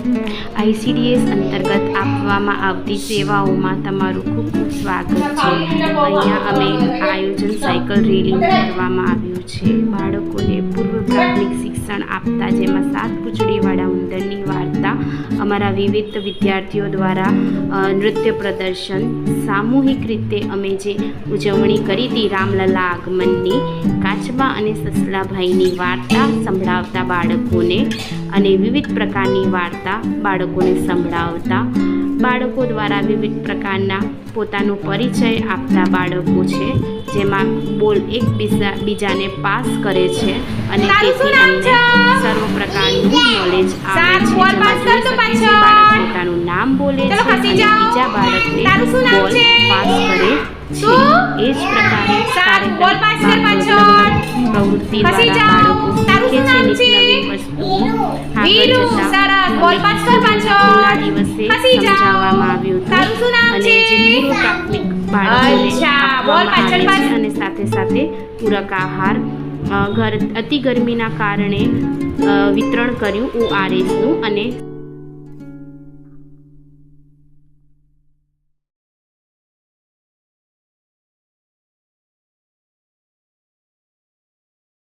ICDS અંતર્ગત આપવામાં આવતી સેવાઓમાં તમારું ખૂબ ખૂબ સ્વાગત છે। અહીંયા અમે આયોજન સાયકલ રેલી કરવામાં આવ્યું છે। બાળકોને પૂર્વ પ્રાથમિક શિક્ષણ આપતા જેમાં 7 પૂંછડીવાળા ઉંદરની વાર્તા, અમારા વિવિધ વિદ્યાર્થીઓ દ્વારા નૃત્ય પ્રદર્શન, સામૂહિક રીતે અમે જે ઉજવણી કરી હતી રામલલા આગમનની, કાચબા અને સસલાભાઈની વાર્તા સંભળાવતા બાળકોને અને વિવિધ પ્રકારની વાર્તા બાળકોને સંભળાવતા, બાળકો દ્વારા વિવિધ પ્રકારના પોતાનો પરિચય આપતા બાળકો છે, જેમાં બોલ એકબીજાને પાસ કરે છે અને તેથી અમને સર્વ પ્રકારનું નોલેજ આવે છે। જેમાં જોઈ શકે છે બાળક પોતાનું નામ બોલે છે અને બીજા બાળકને બોલ પાસ કરે છે। એ જ પ્રકારે પ્રવૃત્તિ દ્વારા બાળકો શીખે છે નવી વસ્તુઓ। આગળ જતા સ્કૂલના દિવસે સમજાવવામાં આવ્યું હતું અને જે પૂર્વ પ્રાથમિક બાળકોને આપવામાં આવે છે અને સાથે સાથે પૂરક આહાર અતિ ગરમીના કારણે વિતરણ કર્યું ORSનું અને